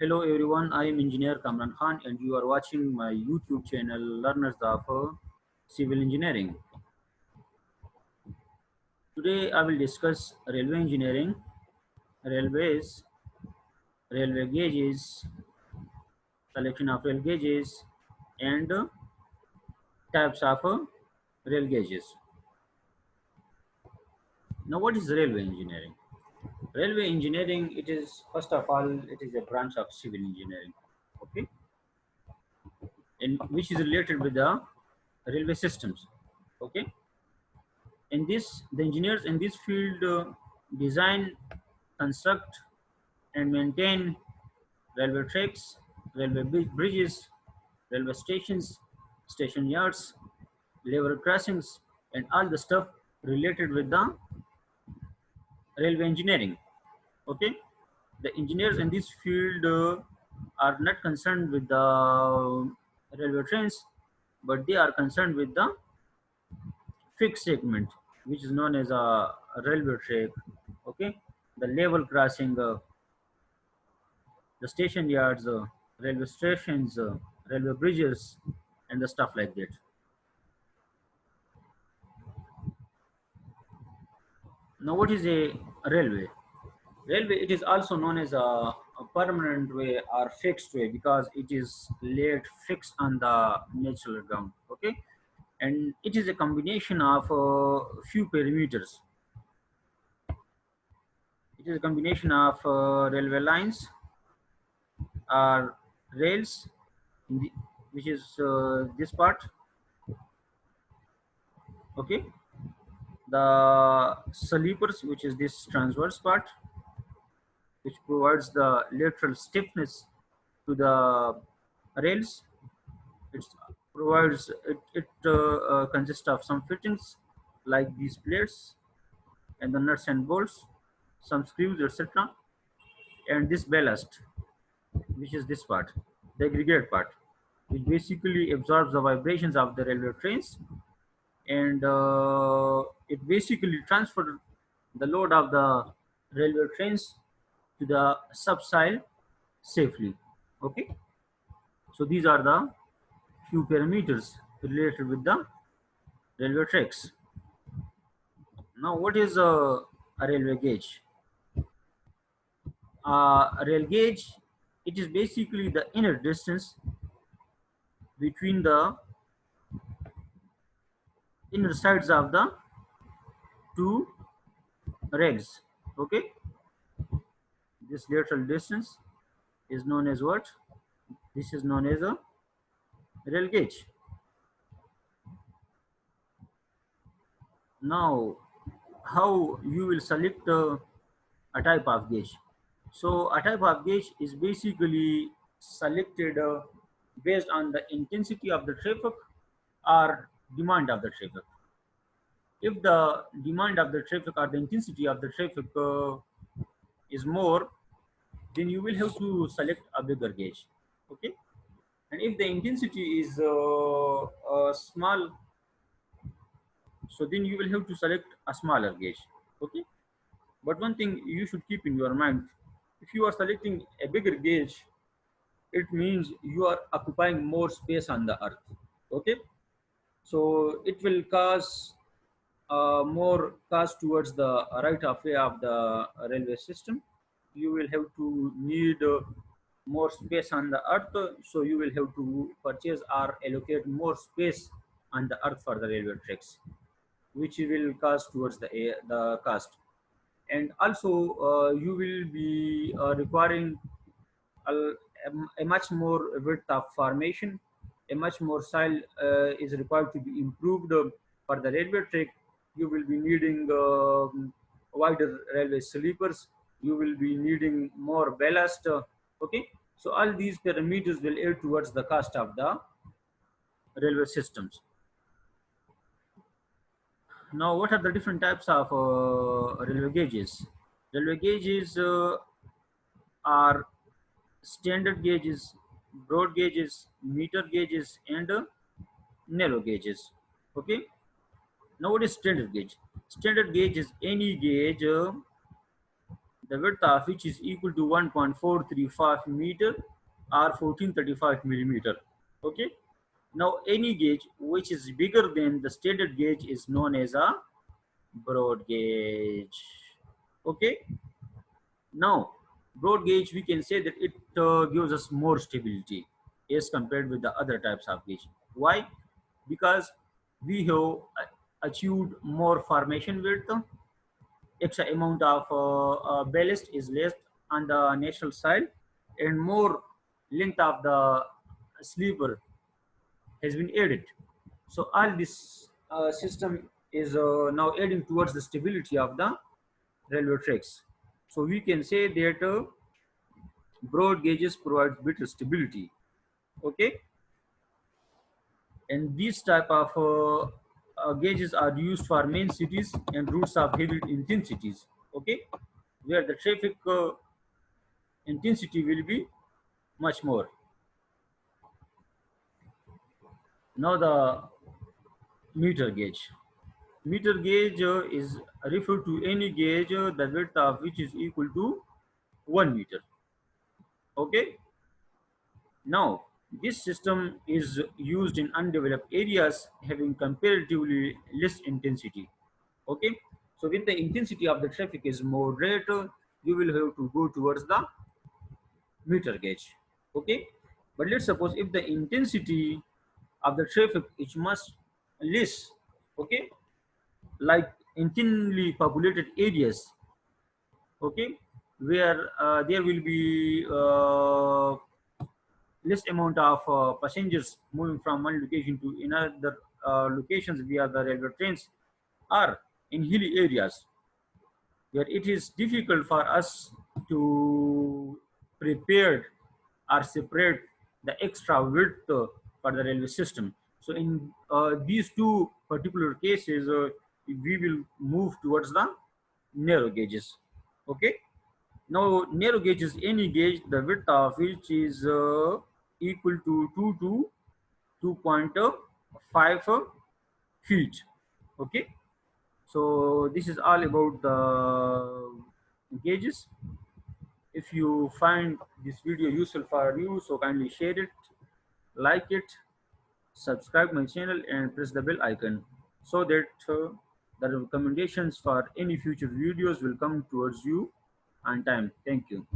Hello everyone, I am Engineer Kamran Khan and you are watching my YouTube channel Learners of Civil Engineering. Today I will discuss railway engineering, railways, railway gauges, selection of rail gauges and types of rail gauges. Now what is railway engineering? Railway engineering, it is first of all, it is a branch of civil engineering, okay, and which is related with the railway systems, okay. In this, the engineers in this field design, construct, and maintain railway tracks, railway bridges, railway stations, station yards, level crossings, and all the stuff related with the railway engineering. Okay, the engineers in this field are not concerned with the railway trains, but they are concerned with the fixed segment, which is known as a railway track. Okay, the level crossing, the station yards, railway stations, railway bridges, and the stuff like that. Now, what is a railway? Railway, it is also known as a permanent way or fixed way because it is laid fixed on the natural ground. Okay, and it is a combination of few parameters. It is a combination of railway lines or rails, in the, which is this part. Okay, the sleepers, which is this transverse part, which provides the lateral stiffness to the rails. It provides it consists of some fittings like these plates and the nuts and bolts, some screws, etc. And this ballast, which is this part, the aggregate part, which basically absorbs the vibrations of the railway trains, and it basically transfers the load of the railway trains to the subsoil safely. Okay, so these are the few parameters related with the railway tracks. Now, what is a railway gauge? A rail gauge, it is basically the inner distance between the inner sides of the two rails. Okay, this lateral distance is known as what? This is known as a rail gauge. Now, how you will select a type of gauge? So a type of gauge is basically selected based on the intensity of the traffic or demand of the traffic. If the demand of the traffic or the intensity of the traffic is more, then you will have to select a bigger gauge. Okay, and if the intensity is small, so then you will have to select a smaller gauge. Okay, but one thing you should keep in your mind: if you are selecting a bigger gauge, it means you are occupying more space on the earth. Okay, so it will cause more cost towards the right of way of the railway system. You will have to need more space on the earth, so you will have to purchase or allocate more space on the earth for the railway tracks, which will cost towards the cost. And also you will be requiring a, a much more width of formation, a much more soil is required to be improved for the railway track. You will be needing wider railway sleepers. You will be needing more ballast. Okay, so all these parameters will aid towards the cost of the railway systems. Now, what are the different types of railway gauges? Railway gauges are standard gauges, broad gauges, meter gauges, and narrow gauges. Okay. Now, what is standard gauge? Standard gauge is any gauge the width of which is equal to 1.435 meter or 1435 millimeter. Okay. Now any gauge which is bigger than the standard gauge is known as a broad gauge. Okay. Now broad gauge, we can say that it gives us more stability as compared with the other types of gauge. Why? Because we have achieved more formation width, extra amount of ballast is left on the natural side, and more length of the sleeper has been added. So all this system is now adding towards the stability of the railway tracks. So we can say that broad gauges provide better stability. Okay, and these type of gauges are used for main cities and routes of heavy intensities. Okay, where the traffic intensity will be much more. Now the meter gauge. Meter gauge is referred to any gauge the width of which is equal to 1 meter. Okay. Now this system is used in undeveloped areas having comparatively less intensity. Okay. So when the intensity of the traffic is moderate, you will have to go towards the meter gauge. Okay. But let's suppose if the intensity of the traffic is much less, okay, like in thinly populated areas, okay, where there will be less amount of passengers moving from one location to another locations via the railway trains, or in hilly areas where it is difficult for us to prepare or separate the extra width for the railway system. So in these two particular cases, we will move towards the narrow gauges. Okay. Now narrow gauge is any gauge the width of which is equal to 2 to 2.5 feet. Okay. So this is all about the gauges. If you find this video useful for you, so kindly share it, like it, subscribe my channel and press the bell icon so that the recommendations for any future videos will come towards you on time. Thank you.